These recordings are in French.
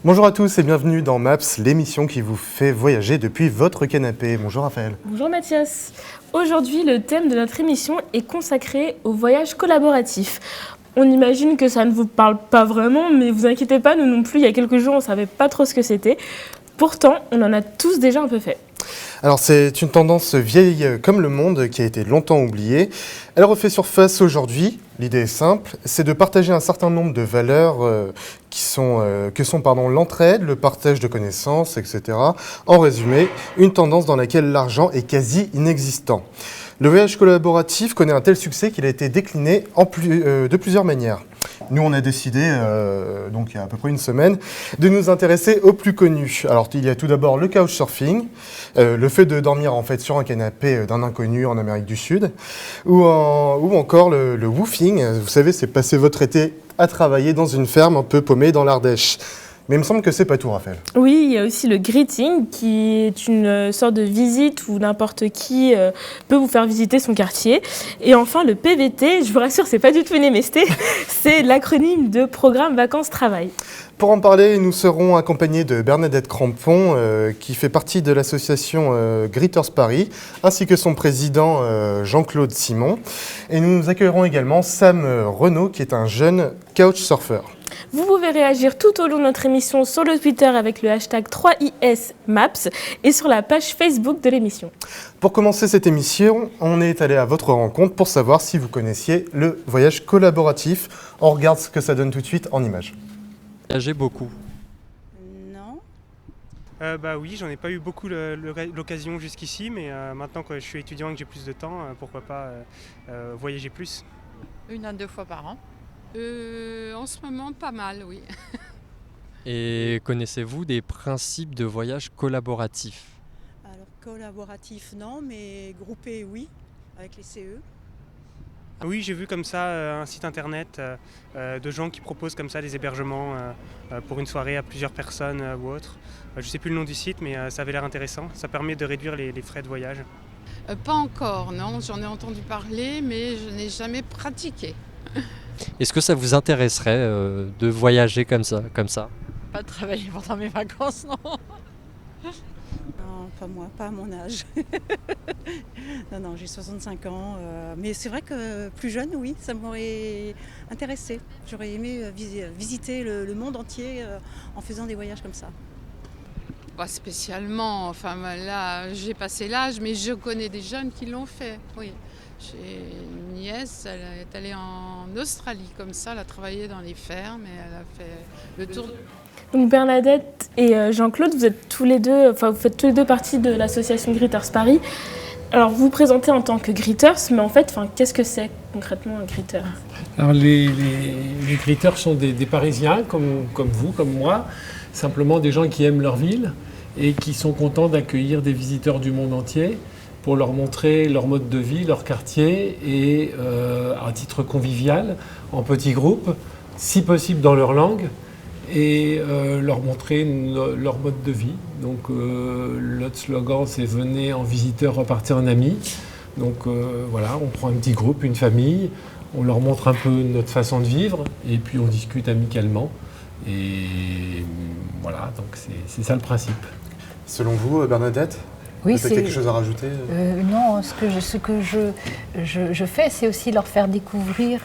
Bonjour à tous et bienvenue dans MAPS, l'émission qui vous fait voyager depuis votre canapé. Bonjour Raphaël. Bonjour Mathias. Aujourd'hui, le thème de notre émission est consacré au voyage collaboratif. On imagine que ça ne vous parle pas vraiment, mais vous inquiétez pas, nous non plus, il y a quelques jours, on ne savait pas trop ce que c'était. Pourtant, on en a tous déjà un peu fait. Alors c'est une tendance vieille comme le monde qui a été longtemps oubliée. Elle refait surface aujourd'hui. L'idée est simple, c'est de partager un certain nombre de valeurs que sont l'entraide, le partage de connaissances, etc. En résumé, une tendance dans laquelle l'argent est quasi inexistant. Le voyage collaboratif connaît un tel succès qu'il a été décliné de plusieurs manières. Nous, on a décidé, donc il y a à peu près une semaine, de nous intéresser aux plus connus. Alors, il y a tout d'abord le couchsurfing, le fait de dormir en fait sur un canapé d'un inconnu en Amérique du Sud, ou encore le woofing. Vous savez, c'est passer votre été à travailler dans une ferme un peu paumée dans l'Ardèche. Mais il me semble que c'est pas tout, Raphaël. Oui, il y a aussi le greeting, qui est une sorte de visite où n'importe qui peut vous faire visiter son quartier. Et enfin, le PVT, je vous rassure, c'est pas du tout une MST, c'est l'acronyme de Programme Vacances Travail. Pour en parler, nous serons accompagnés de Bernadette Crampon, qui fait partie de l'association Greeters Paris, ainsi que son président Jean-Claude Simon. Et nous accueillerons également Sam Renaud, qui est un jeune couchsurfer. Vous pouvez réagir tout au long de notre émission sur le Twitter avec le hashtag 3ISMAPS et sur la page Facebook de l'émission. Pour commencer cette émission, on est allé à votre rencontre pour savoir si vous connaissiez le voyage collaboratif. On regarde ce que ça donne tout de suite en images. Voyager beaucoup. Non. Oui, j'en ai pas eu beaucoup l'occasion jusqu'ici, mais maintenant que je suis étudiant et que j'ai plus de temps, pourquoi pas voyager plus. 1 à 2 fois par an. En ce moment, pas mal, oui. Et connaissez-vous des principes de voyage collaboratif ? Alors collaboratif non, mais groupé oui, avec les CE. Oui, j'ai vu comme ça un site internet de gens qui proposent comme ça des hébergements pour une soirée à plusieurs personnes ou autre. Je sais plus le nom du site, mais ça avait l'air intéressant. Ça permet de réduire les frais de voyage. Pas encore, non. J'en ai entendu parler, mais je n'ai jamais pratiqué. Est-ce que ça vous intéresserait de voyager comme ça ? Pas de travailler pendant mes vacances, non. Non, pas moi, pas à mon âge. non, j'ai 65 ans. Mais c'est vrai que plus jeune, oui, ça m'aurait intéressé. J'aurais aimé visiter le monde entier en faisant des voyages comme ça. Pas spécialement. Enfin, là, j'ai passé l'âge, mais je connais des jeunes qui l'ont fait, oui. J'ai une nièce, elle est allée en Australie comme ça, elle a travaillé dans les fermes et elle a fait le tour. Donc Bernadette et Jean-Claude, vous faites tous les deux partie de l'association Greeters Paris. Alors vous vous présentez en tant que Greeters, mais en fait, qu'est-ce que c'est concrètement un Greeter ? Alors les Greeters sont des Parisiens comme vous, comme moi, simplement des gens qui aiment leur ville et qui sont contents d'accueillir des visiteurs du monde entier pour leur montrer leur mode de vie, leur quartier et à titre convivial, en petits groupes, si possible dans leur langue, et leur montrer leur mode de vie. Donc notre slogan c'est « Venez en visiteur, repartez en ami ». Donc voilà, on prend un petit groupe, une famille, on leur montre un peu notre façon de vivre et puis on discute amicalement. Et voilà, donc c'est ça le principe. Selon vous, Bernadette ? Oui, vous avez quelque chose à rajouter ? Non, ce que je fais, c'est aussi leur faire découvrir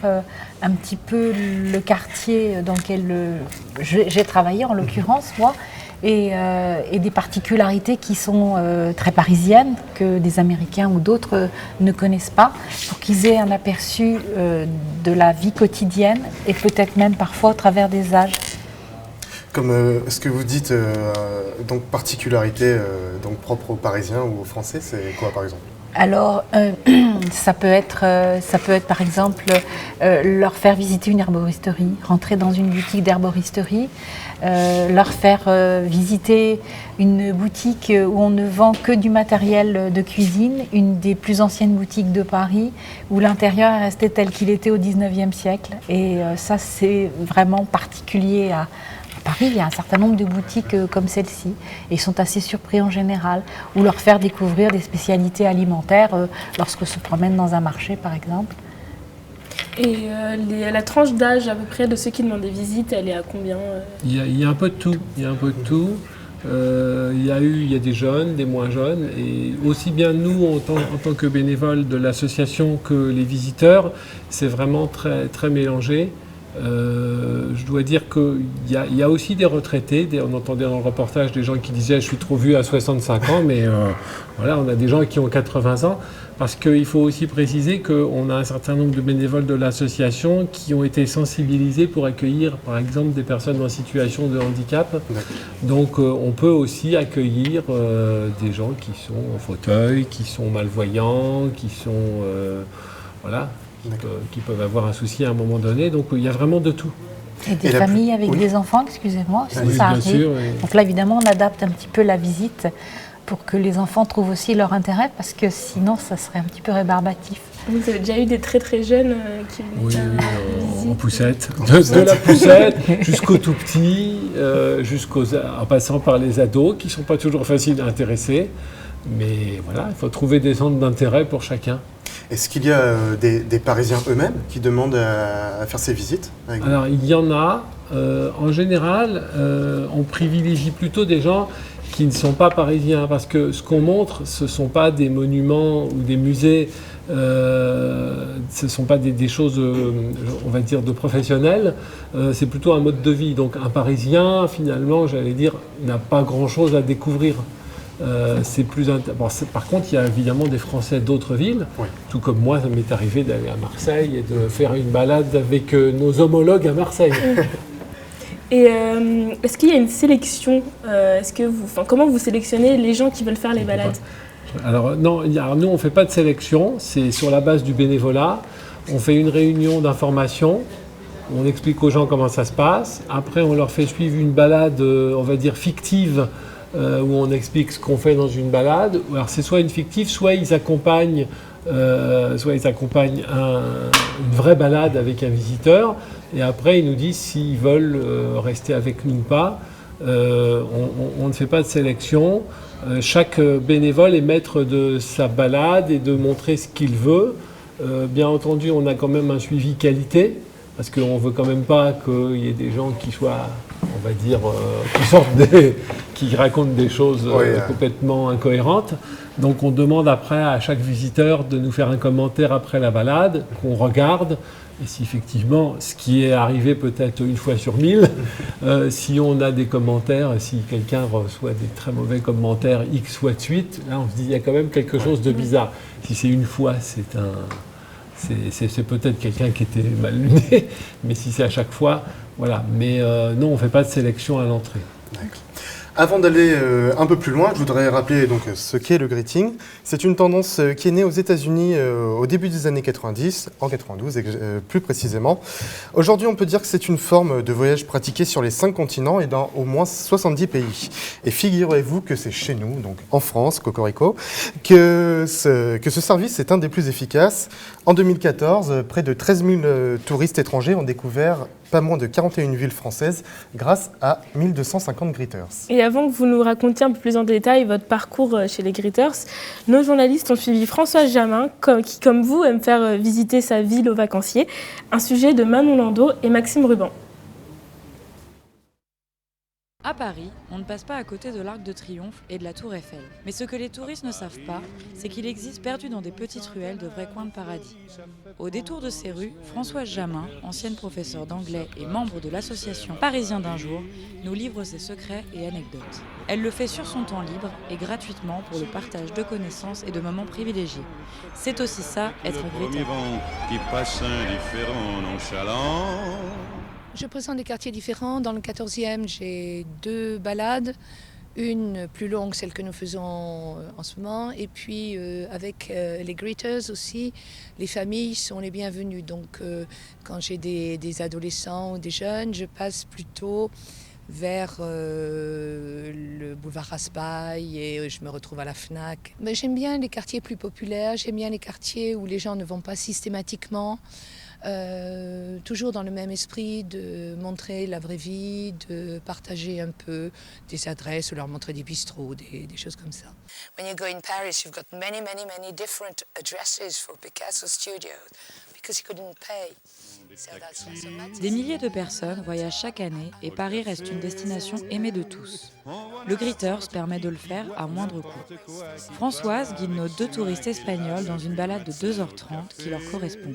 un petit peu le quartier dans lequel j'ai travaillé, en l'occurrence, moi, et des particularités qui sont très parisiennes, que des Américains ou d'autres ne connaissent pas, pour qu'ils aient un aperçu de la vie quotidienne et peut-être même parfois au travers des âges. Comme ce que vous dites, donc particularité propre aux Parisiens ou aux Français, c'est quoi par exemple ? Alors, ça peut être par exemple leur faire visiter une herboristerie, rentrer dans une boutique d'herboristerie, leur faire visiter une boutique où on ne vend que du matériel de cuisine, une des plus anciennes boutiques de Paris, où l'intérieur est resté tel qu'il était au 19e siècle. Et ça, c'est vraiment particulier à Paris. Il y a un certain nombre de boutiques comme celle-ci et ils sont assez surpris en général, ou leur faire découvrir des spécialités alimentaires lorsque se promènent dans un marché par exemple. Et la tranche d'âge à peu près de ceux qui demandent des visites, elle est à combien Il y a un peu de tout. Il y a des jeunes, des moins jeunes, et aussi bien nous en tant que bénévoles de l'association que les visiteurs, c'est vraiment très, très mélangé. Je dois dire qu'il y a aussi des retraités. On entendait dans le reportage des gens qui disaient « je suis trop vieux à 65 ans », mais voilà, on a des gens qui ont 80 ans. Parce qu'il faut aussi préciser qu'on a un certain nombre de bénévoles de l'association qui ont été sensibilisés pour accueillir, par exemple, des personnes en situation de handicap. Donc, on peut aussi accueillir des gens qui sont en fauteuil, qui sont malvoyants, qui sont, qui peuvent avoir un souci à un moment donné. Donc, il y a vraiment de tout. Et des familles avec des enfants, excusez-moi, ça arrive. Bien sûr, oui. Donc là, évidemment, on adapte un petit peu la visite pour que les enfants trouvent aussi leur intérêt, parce que sinon, ça serait un petit peu rébarbatif. Vous avez déjà eu des très très jeunes qui venaient en poussette. De la poussette jusqu'au tout petit, en passant par les ados, qui ne sont pas toujours faciles à intéresser. Mais voilà, il faut trouver des centres d'intérêt pour chacun. Est-ce qu'il y a des Parisiens eux-mêmes qui demandent à faire ces visites avec vous ? Alors, il y en a. En général, on privilégie plutôt des gens qui ne sont pas parisiens, parce que ce qu'on montre, ce ne sont pas des monuments ou des musées, ce ne sont pas des choses, on va dire, de professionnels, c'est plutôt un mode de vie. Donc un Parisien, finalement, j'allais dire, n'a pas grand-chose à découvrir. Par contre, il y a évidemment des Français d'autres villes, oui. Tout comme moi, ça m'est arrivé d'aller à Marseille et de faire une balade avec nos homologues à Marseille. Et est-ce qu'il y a une sélection comment vous sélectionnez les gens qui veulent faire les balades ? Alors non, nous on ne fait pas de sélection, c'est sur la base du bénévolat. On fait une réunion d'information, on explique aux gens comment ça se passe. Après, on leur fait suivre une balade, on va dire fictive, où on explique ce qu'on fait dans une balade. Alors c'est soit une fictive, soit ils accompagnent une vraie balade avec un visiteur. Et après, ils nous disent s'ils veulent rester avec nous ou pas. On ne fait pas de sélection. Chaque bénévole est maître de sa balade et de montrer ce qu'il veut. Bien entendu, on a quand même un suivi qualité, parce qu'on ne veut quand même pas qu'il y ait des gens qui soient, on va dire, qui racontent des choses complètement incohérentes. Donc on demande après à chaque visiteur de nous faire un commentaire après la balade, qu'on regarde. Et si effectivement, ce qui est arrivé peut-être une fois sur 1000, si on a des commentaires, si quelqu'un reçoit des très mauvais commentaires X fois de suite, là on se dit il y a quand même quelque chose de bizarre. Si c'est une fois, c'est peut-être quelqu'un qui était mal luné, mais si c'est à chaque fois, voilà. Mais non, on ne fait pas de sélection à l'entrée. D'accord. Avant d'aller un peu plus loin, je voudrais rappeler donc ce qu'est le greeting. C'est une tendance qui est née aux États-Unis au début des années 90, en 92 plus précisément. Aujourd'hui, on peut dire que c'est une forme de voyage pratiquée sur les 5 continents et dans au moins 70 pays. Et figurez-vous que c'est chez nous, donc en France, Cocorico, que ce service est un des plus efficaces. En 2014, près de 13 000 touristes étrangers ont découvert pas moins de 41 villes françaises grâce à 1250 greeters. Et avant que vous nous racontiez un peu plus en détail votre parcours chez les greeters, nos journalistes ont suivi Françoise Jamin, qui, comme vous, aime faire visiter sa ville aux vacanciers. Un sujet de Manon Landau et Maxime Ruban. À Paris, on ne passe pas à côté de l'Arc de Triomphe et de la Tour Eiffel. Mais ce que les touristes ne savent pas, c'est qu'il existe perdu dans des petites ruelles de vrais coins de paradis. Au détour de ces rues, Françoise Jamin, ancienne professeure d'anglais et membre de l'association Parisien d'un jour, nous livre ses secrets et anecdotes. Elle le fait sur son temps libre et gratuitement pour le partage de connaissances et de moments privilégiés. C'est aussi ça, être greeter. Qui passe indifférent, nonchalant. Je présente des quartiers différents. Dans le 14e, j'ai 2 balades. Une plus longue, celle que nous faisons en ce moment. Et puis avec les greeters aussi, les familles sont les bienvenues. Donc quand j'ai des adolescents ou des jeunes, je passe plutôt vers le boulevard Raspail et je me retrouve à la Fnac. Mais j'aime bien les quartiers plus populaires, j'aime bien les quartiers où les gens ne vont pas systématiquement. Toujours dans le même esprit de montrer la vraie vie, de partager un peu des adresses ou leur montrer des bistrots, des choses comme ça. When you go in Paris, you've got many different addresses for Picasso studios. because he couldn't pay. So that's also matters. Des milliers de personnes voyagent chaque année et Paris reste une destination aimée de tous. Le Gritters permet de le faire à moindre coût. Françoise guide nos 2 touristes espagnols dans une balade de 2h30 qui leur correspond.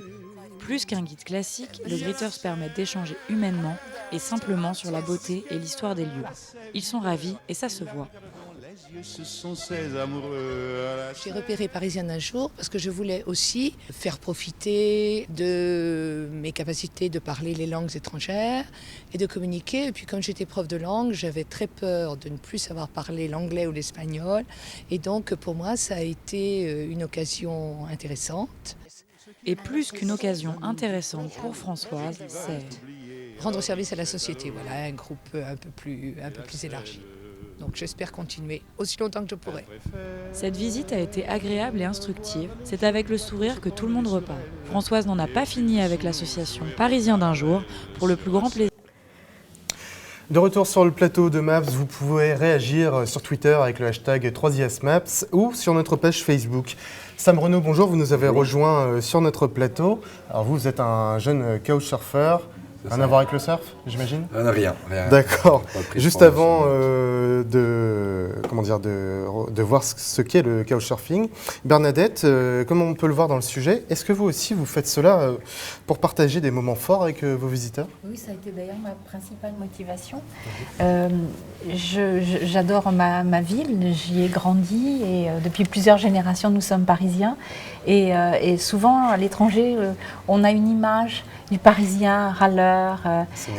Plus qu'un guide classique, le Gritters permet d'échanger humainement et simplement sur la beauté et l'histoire des lieux. Ils sont ravis et ça se voit. J'ai repéré Parisienne un jour parce que je voulais aussi faire profiter de mes capacités de parler les langues étrangères et de communiquer. Et puis comme j'étais prof de langue, j'avais très peur de ne plus savoir parler l'anglais ou l'espagnol. Et donc pour moi, ça a été une occasion intéressante. Et plus qu'une occasion intéressante pour Françoise, c'est rendre service à la société, voilà, un groupe un peu plus élargi. Donc j'espère continuer aussi longtemps que je pourrai. Cette visite a été agréable et instructive. C'est avec le sourire que tout le monde repart. Françoise n'en a pas fini avec l'association Parisien d'un jour pour le plus grand plaisir. De retour sur le plateau de Maps, vous pouvez réagir sur Twitter avec le hashtag 3ISMaps ou sur notre page Facebook. Sam Renaud, bonjour, vous nous avez rejoint sur notre plateau. Alors vous êtes un jeune couchsurfer. Rien à voir avec le surf, j'imagine ? Rien. D'accord. Juste avant de voir ce qu'est le couchsurfing, Bernadette, comme on peut le voir dans le sujet, est-ce que vous aussi vous faites cela pour partager des moments forts avec vos visiteurs ? Oui, ça a été d'ailleurs ma principale motivation. J'adore ma ville, j'y ai grandi et depuis plusieurs générations nous sommes parisiens. Et souvent à l'étranger, on a une image du Parisien râleur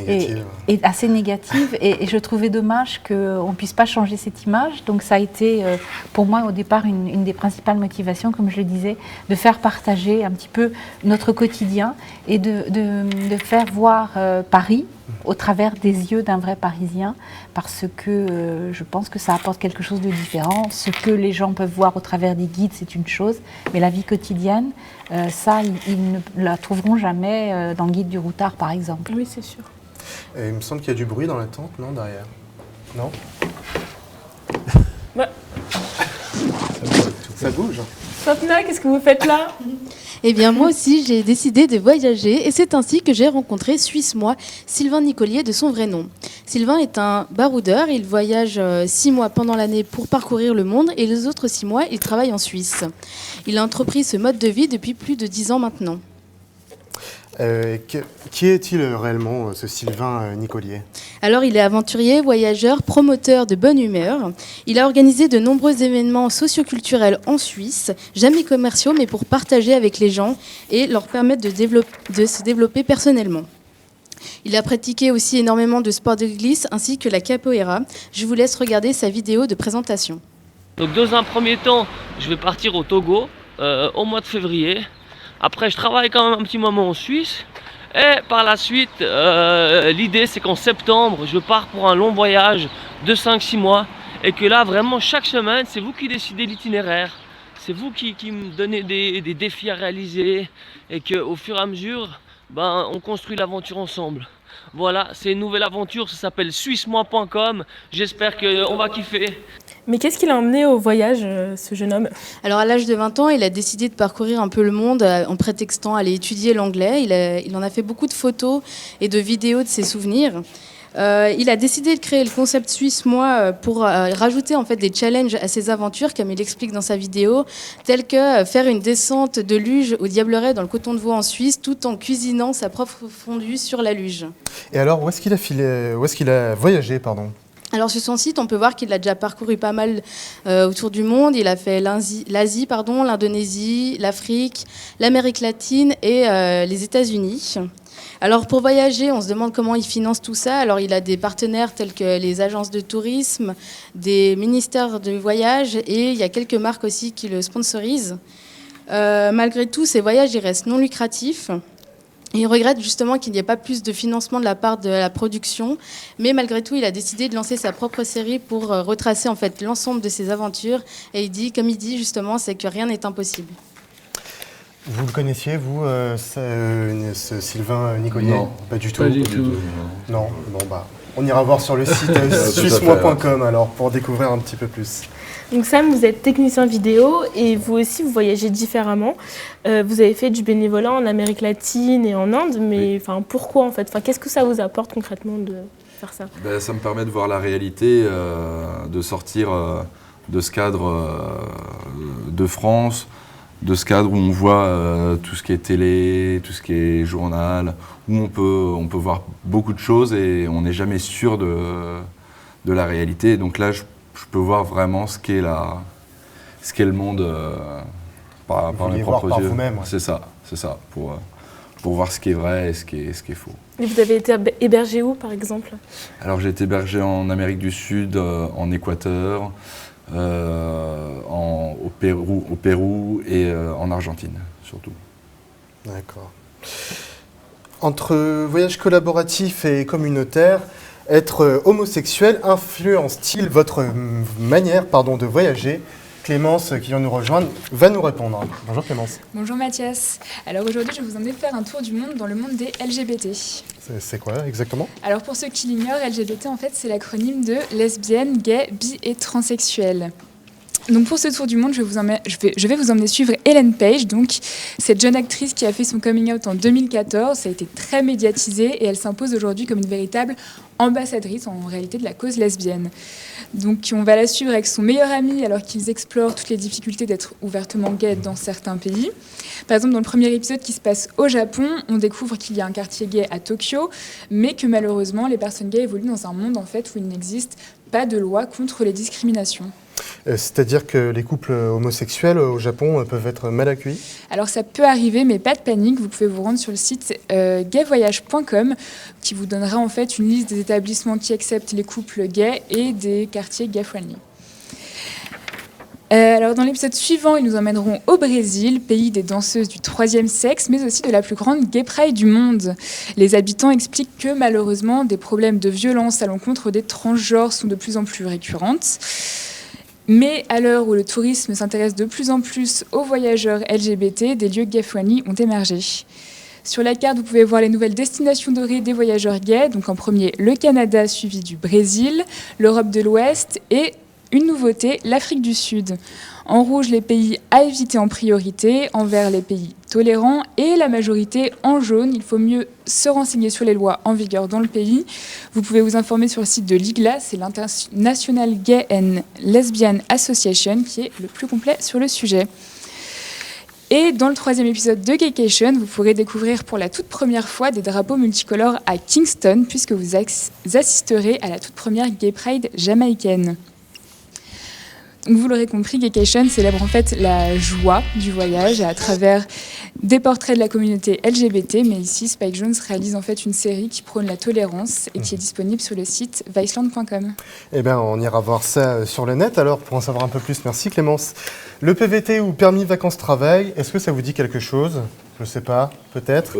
et assez négative. Et je trouvais dommage qu'on ne puisse pas changer cette image. Donc ça a été pour moi au départ une des principales motivations, comme je le disais, de faire partager un petit peu notre quotidien et de faire voir Paris au travers des yeux d'un vrai Parisien, parce que je pense que ça apporte quelque chose de différent. Ce que les gens peuvent voir au travers des guides, c'est une chose, mais la vie quotidienne, ça, ils ne la trouveront jamais dans le guide du routard, par exemple. Oui, c'est sûr. Il me semble qu'il y a du bruit dans la tente, non, derrière ? Non ? Ouais. Ça bouge. Swapna, qu'est-ce que vous faites là ? Eh bien, moi aussi, j'ai décidé de voyager et c'est ainsi que j'ai rencontré Suisse-moi Sylvain Nicolier de son vrai nom. Sylvain est un baroudeur, il voyage 6 mois pendant l'année pour parcourir le monde et les autres 6 mois, il travaille en Suisse. Il a entrepris ce mode de vie depuis plus de 10 ans maintenant. Qui est-il réellement, ce Sylvain Nicolier ? Alors, il est aventurier, voyageur, promoteur de bonne humeur. Il a organisé de nombreux événements socioculturels en Suisse, jamais commerciaux, mais pour partager avec les gens et leur permettre de se développer personnellement. Il a pratiqué aussi énormément de sports de glisse ainsi que la capoeira. Je vous laisse regarder sa vidéo de présentation. Donc, dans un premier temps, je vais partir au Togo au mois de février. Après, je travaille quand même un petit moment en Suisse. Et par la suite, l'idée, c'est qu'en septembre, je pars pour un long voyage de 5-6 mois. Et que là, vraiment, chaque semaine, c'est vous qui décidez l'itinéraire. C'est vous qui me donnez des défis à réaliser. Et qu'au fur et à mesure, on construit l'aventure ensemble. Voilà, c'est une nouvelle aventure, ça s'appelle suissemoi.com. J'espère qu'on va kiffer. Mais qu'est-ce qui l'a emmené au voyage, ce jeune homme ? Alors, à l'âge de 20 ans, il a décidé de parcourir un peu le monde en prétextant aller étudier l'anglais. Il en a fait beaucoup de photos et de vidéos de ses souvenirs. Il a décidé de créer le concept Suisse-moi pour rajouter en fait des challenges à ses aventures, comme il explique dans sa vidéo, tels que faire une descente de luge au Diableret dans le Coton de Vaud en Suisse, tout en cuisinant sa propre fondue sur la luge. Et alors, où est-ce qu'il a voyagé, pardon ? Alors sur son site, on peut voir qu'il a déjà parcouru pas mal autour du monde. Il a fait l'Asie, l'Indonésie, l'Afrique, l'Amérique latine et les États-Unis. Alors pour voyager, on se demande comment il finance tout ça. Alors il a des partenaires tels que les agences de tourisme, des ministères de voyage et il y a quelques marques aussi qui le sponsorisent. Malgré tout, ces voyages ils restent non lucratifs. Il regrette justement qu'il n'y ait pas plus de financement de la part de la production, mais malgré tout, il a décidé de lancer sa propre série pour retracer en fait l'ensemble de ses aventures. Et comme il dit justement, c'est que rien n'est impossible. Vous le connaissiez, vous, ce Sylvain Nicolier ? Non, pas du tout. Pas du tout. Non, bon on ira voir sur le site suissemoi.com alors pour découvrir un petit peu plus. Donc Sam, vous êtes technicien vidéo et vous aussi, vous voyagez différemment. Vous avez fait du bénévolat en Amérique latine et en Inde, mais pourquoi en fait? Qu'est-ce que ça vous apporte concrètement de faire ça? Ça me permet de voir la réalité, de sortir de ce cadre de France, de ce cadre où on voit tout ce qui est télé, tout ce qui est journal, où on peut voir beaucoup de choses et on n'est jamais sûr de la réalité. Donc là, je peux voir vraiment ce qu'est le monde par mes propres yeux. Vous-même, ouais. C'est ça, pour voir ce qui est vrai et ce qui est faux. Et vous avez été hébergé où, par exemple? Alors j'ai été hébergé en Amérique du Sud, en Équateur, au Pérou et en Argentine, surtout. D'accord. Entre voyage collaboratif et communautaire, être homosexuel influence-t-il votre manière de voyager? Clémence, qui vient nous rejoindre, va nous répondre. Bonjour Clémence. Bonjour Mathias. Alors aujourd'hui, je vais vous emmener faire un tour du monde dans le monde des LGBT. C'est quoi exactement? Alors pour ceux qui l'ignorent, LGBT en fait c'est l'acronyme de lesbienne, gay, bi et transsexuel. Donc pour ce tour du monde, je vais vous emmener suivre Ellen Page, donc cette jeune actrice qui a fait son coming out en 2014. Ça a été très médiatisé et elle s'impose aujourd'hui comme une véritable ambassadrice en réalité de la cause lesbienne. Donc on va la suivre avec son meilleur ami alors qu'ils explorent toutes les difficultés d'être ouvertement gay dans certains pays. Par exemple, dans le premier épisode qui se passe au Japon, on découvre qu'il y a un quartier gay à Tokyo, mais que malheureusement les personnes gays évoluent dans un monde en fait où il n'existe pas de loi contre les discriminations. C'est-à-dire que les couples homosexuels au Japon peuvent être mal accueillis? Alors ça peut arriver, mais pas de panique. Vous pouvez vous rendre sur le site gayvoyage.com qui vous donnera en fait une liste des établissements qui acceptent les couples gays et des quartiers gay-friendly. Alors dans l'épisode suivant, ils nous emmèneront au Brésil, pays des danseuses du troisième sexe, mais aussi de la plus grande gay pride du monde. Les habitants expliquent que malheureusement, des problèmes de violence à l'encontre des transgenres sont de plus en plus récurrentes. Mais à l'heure où le tourisme s'intéresse de plus en plus aux voyageurs LGBT, des lieux gay-friendly ont émergé. Sur la carte, vous pouvez voir les nouvelles destinations dorées des voyageurs gays. Donc en premier, le Canada, suivi du Brésil, l'Europe de l'Ouest et une nouveauté, l'Afrique du Sud. En rouge, les pays à éviter en priorité, en vert, les pays tolérants et la majorité en jaune. Il faut mieux se renseigner sur les lois en vigueur dans le pays. Vous pouvez vous informer sur le site de l'IGLA, c'est l'International Gay and Lesbian Association, qui est le plus complet sur le sujet. Et dans le troisième épisode de Gaycation, vous pourrez découvrir pour la toute première fois des drapeaux multicolores à Kingston, puisque vous assisterez à la toute première Gay Pride jamaïcaine. Donc vous l'aurez compris, Gaycation célèbre en fait la joie du voyage à travers des portraits de la communauté LGBT, mais ici Spike Jonze réalise en fait une série qui prône la tolérance et qui est disponible sur le site viceland.com. Eh bien, on ira voir ça sur le net alors pour en savoir un peu plus. Merci Clémence. Le PVT ou permis vacances-travail, est-ce que ça vous dit quelque chose? Je ne sais pas, peut-être.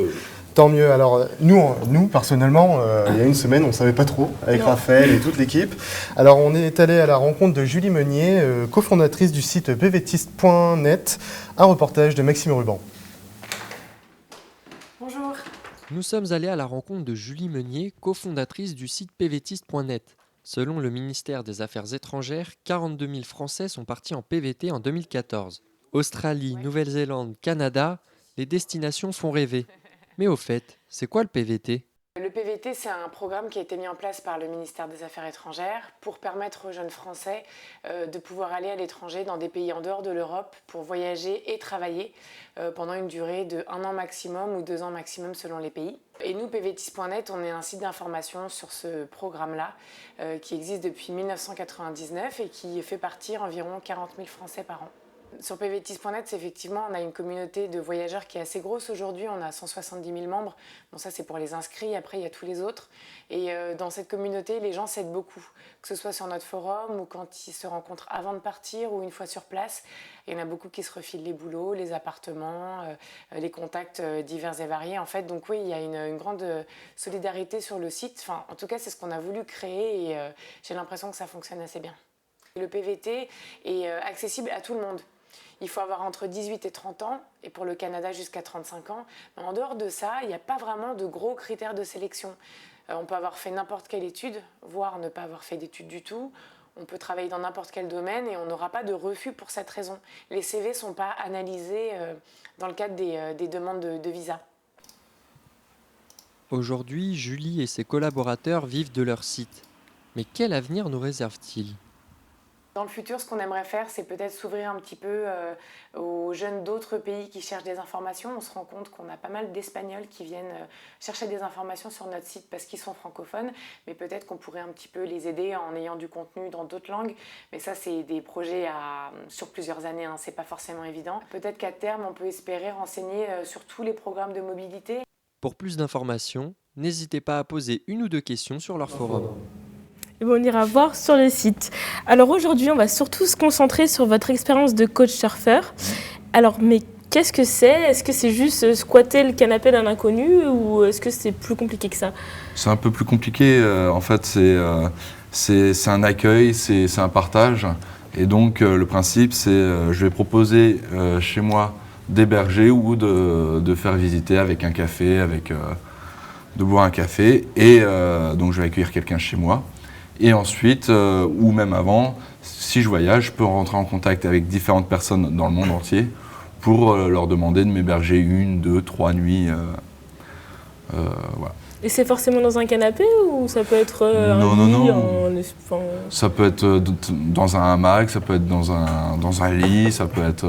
Tant mieux. Alors, nous personnellement, il y a une semaine, on ne savait pas trop, avec Raphaël et toute l'équipe. Alors, on est allé à la rencontre de Julie Meunier, cofondatrice du site pvtiste.net, un reportage de Maxime Ruban. Bonjour. Nous sommes allés à la rencontre de Julie Meunier, cofondatrice du site pvtiste.net. Selon le ministère des Affaires étrangères, 42 000 Français sont partis en PVT en 2014. Australie, Nouvelle-Zélande, Canada, les destinations font rêver. Mais au fait, c'est quoi le PVT ? Le PVT, c'est un programme qui a été mis en place par le ministère des Affaires étrangères pour permettre aux jeunes Français de pouvoir aller à l'étranger dans des pays en dehors de l'Europe pour voyager et travailler pendant une durée de 1 an maximum ou 2 ans maximum selon les pays. Et nous, pvtiste.net, on est un site d'information sur ce programme-là qui existe depuis 1999 et qui fait partir environ 40 000 Français par an. Sur pvtiste.net, effectivement, on a une communauté de voyageurs qui est assez grosse aujourd'hui. On a 170 000 membres. Bon, ça, c'est pour les inscrits. Après, il y a tous les autres. Et dans cette communauté, les gens s'aident beaucoup. Que ce soit sur notre forum ou quand ils se rencontrent avant de partir ou une fois sur place. Il y en a beaucoup qui se refilent les boulots, les appartements, les contacts divers et variés, en fait. Donc oui, il y a une grande solidarité sur le site. Enfin, en tout cas, c'est ce qu'on a voulu créer et j'ai l'impression que ça fonctionne assez bien. Le PVT est accessible à tout le monde. Il faut avoir entre 18 et 30 ans, et pour le Canada jusqu'à 35 ans. Mais en dehors de ça, il n'y a pas vraiment de gros critères de sélection. On peut avoir fait n'importe quelle étude, voire ne pas avoir fait d'études du tout. On peut travailler dans n'importe quel domaine et on n'aura pas de refus pour cette raison. Les CV ne sont pas analysés dans le cadre des demandes de visa. Aujourd'hui, Julie et ses collaborateurs vivent de leur site. Mais quel avenir nous réserve-t-il ? Dans le futur, ce qu'on aimerait faire, c'est peut-être s'ouvrir un petit peu aux jeunes d'autres pays qui cherchent des informations. On se rend compte qu'on a pas mal d'Espagnols qui viennent chercher des informations sur notre site parce qu'ils sont francophones. Mais peut-être qu'on pourrait un petit peu les aider en ayant du contenu dans d'autres langues. Mais ça, c'est des projets sur plusieurs années, hein, c'est pas forcément évident. Peut-être qu'à terme, on peut espérer renseigner sur tous les programmes de mobilité. Pour plus d'informations, n'hésitez pas à poser 1 ou 2 questions sur leur forum. Et on ira voir sur le site. Alors aujourd'hui, on va surtout se concentrer sur votre expérience de coach surfeur. Alors, mais qu'est-ce que c'est ? Est-ce que c'est juste squatter le canapé d'un inconnu ou est-ce que c'est plus compliqué que ça ? C'est un peu plus compliqué. En fait, c'est un accueil, c'est un partage. Et donc, le principe, c'est je vais proposer chez moi d'héberger ou de faire visiter avec un café, de boire un café. Et donc, je vais accueillir quelqu'un chez moi. Et ensuite, ou même avant, si je voyage, je peux rentrer en contact avec différentes personnes dans le monde entier pour leur demander de m'héberger 1, 2, 3 nuits. Voilà. Et c'est forcément dans un canapé ou ça peut être Ça peut être dans un hamac, ça peut être dans un lit, ça peut être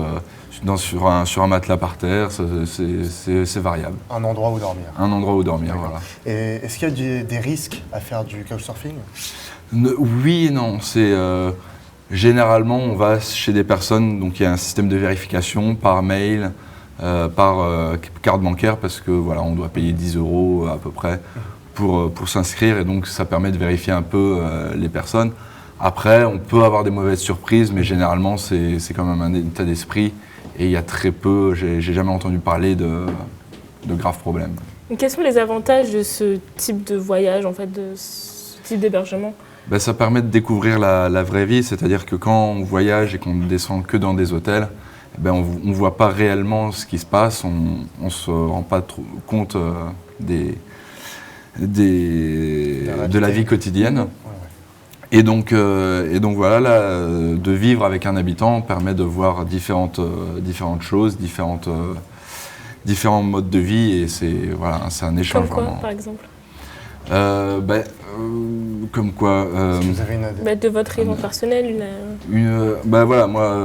sur un matelas par terre, c'est variable. Un endroit où dormir. Un endroit où dormir, voilà. Et est-ce qu'il y a des risques à faire du couchsurfing ? Oui et non. Généralement, on va chez des personnes, donc il y a un système de vérification par mail, par carte bancaire, parce que voilà, on doit payer 10 € à peu près pour s'inscrire, et donc ça permet de vérifier un peu les personnes. Après, on peut avoir des mauvaises surprises, mais généralement, c'est quand même un état d'esprit, et il y a très peu, j'ai jamais entendu parler de graves problèmes. Et quels sont les avantages de ce type de voyage, en fait, de ce type d'hébergement ? Ça permet de découvrir la vraie vie, c'est-à-dire que quand on voyage et qu'on ne descend que dans des hôtels, on ne voit pas réellement ce qui se passe, on ne se rend pas trop compte de la vie quotidienne. Et donc voilà, là, de vivre avec un habitant permet de voir différentes choses, différents modes de vie, et c'est un échange. Comme quoi, vraiment. par exemple Comme quoi Si vous avez une... De votre raison personnelle moi,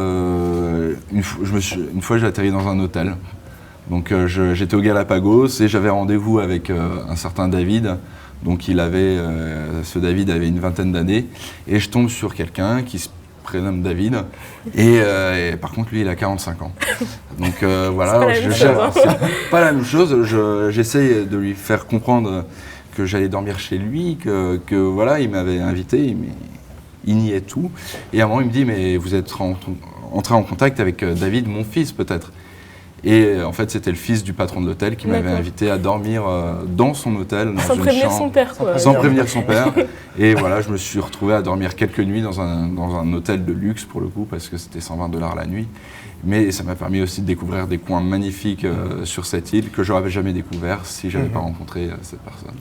une fois j'ai atterri dans un hôtel. Donc j'étais au Galapagos et j'avais rendez-vous avec un certain David. Donc ce David avait une vingtaine d'années. Et je tombe sur quelqu'un qui se prénomme David. Et par contre, lui, il a 45 ans. Donc voilà, c'est pas la même chose. J'essaye de lui faire comprendre que j'allais dormir chez lui, que voilà, il m'avait invité, il niait tout. Et à un moment, il me dit, mais vous êtes entré en contact avec David, mon fils, peut-être. Et en fait, c'était le fils du patron de l'hôtel qui m'avait invité à dormir dans son hôtel, dans une chambre. Son père, quoi. Sans prévenir son père. Et voilà, je me suis retrouvé à dormir quelques nuits dans un hôtel de luxe, pour le coup, parce que c'était 120 $ la nuit. Mais ça m'a permis aussi de découvrir des coins magnifiques sur cette île que je n'aurais jamais découvert si je n'avais pas rencontré cette personne.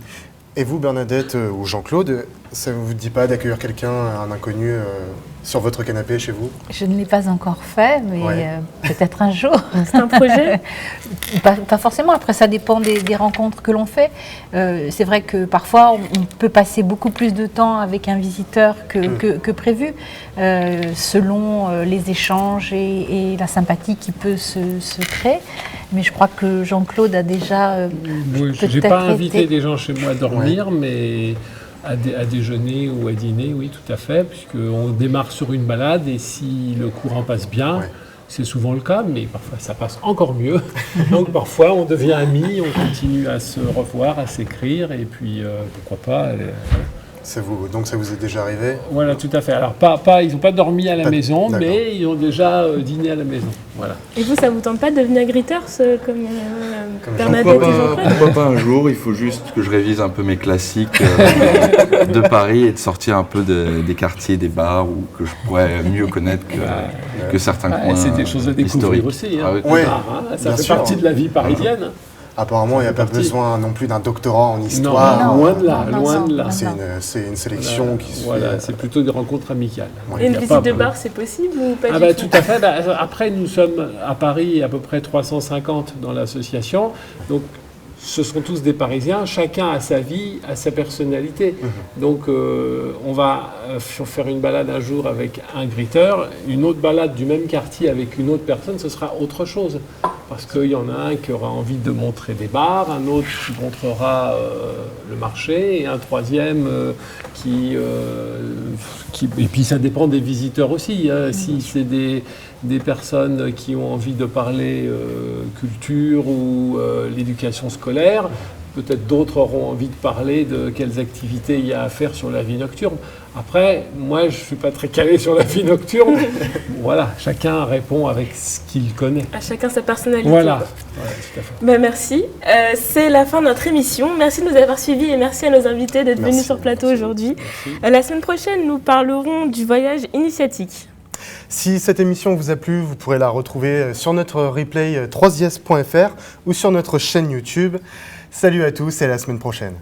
Et vous, Bernadette ou Jean-Claude, ça ne vous dit pas d'accueillir quelqu'un, un inconnu, sur votre canapé chez vous ? Je ne l'ai pas encore fait, mais peut-être un jour. C'est un projet ? Pas forcément, après ça dépend des rencontres que l'on fait. C'est vrai que parfois on peut passer beaucoup plus de temps avec un visiteur que prévu, selon les échanges et la sympathie qui peut se créer. Mais je crois que Jean-Claude a déjà je n'ai pas invité des gens chez moi à dormir, mais à déjeuner ou à dîner, oui, tout à fait, puisqu'on démarre sur une balade et si le courant passe bien, c'est souvent le cas, mais parfois ça passe encore mieux. Donc parfois on devient amis, on continue à se revoir, à s'écrire, et puis pourquoi pas... Donc ça vous est déjà arrivé ? Voilà, tout à fait. Alors ils n'ont pas dormi à la maison, mais ils ont déjà dîné à la maison. Voilà. Et vous, ça vous tente pas de devenir greeters comme Bernadette et Jean-Claude ? Pourquoi pas un jour, il faut juste que je révise un peu mes classiques de Paris et de sortir un peu des quartiers, des bars, où que je pourrais mieux connaître que certains coins c'est des choses à découvrir historiques. aussi. Ah, ça fait partie de la vie parisienne. Apparemment, il n'y a pas besoin non plus d'un doctorat en histoire. Non, loin de là, loin de là. C'est une sélection qui se fait... c'est plutôt des rencontres amicales. Et une visite de bar, c'est possible ou pas du tout? Tout à fait. Après, nous sommes à Paris à peu près 350 dans l'association. Donc, ce sont tous des Parisiens, chacun a sa vie, a sa personnalité. Donc on va faire une balade un jour avec un greeter, une autre balade du même quartier avec une autre personne, ce sera autre chose. Parce qu'il y en a un qui aura envie de montrer des bars, un autre qui montrera le marché, et un troisième qui... Et puis ça dépend des visiteurs aussi. Si c'est des personnes qui ont envie de parler culture ou l'éducation scolaire, peut-être d'autres auront envie de parler de quelles activités il y a à faire sur la vie nocturne. Après, moi, je ne suis pas très calé sur la vie nocturne. Voilà, chacun répond avec ce qu'il connaît. À chacun sa personnalité. Voilà, tout à fait. Merci. C'est la fin de notre émission. Merci de nous avoir suivis et merci à nos invités d'être venus sur plateau aujourd'hui. La semaine prochaine, nous parlerons du voyage initiatique. Si cette émission vous a plu, vous pourrez la retrouver sur notre replay 3ies.fr ou sur notre chaîne YouTube. Salut à tous et à la semaine prochaine.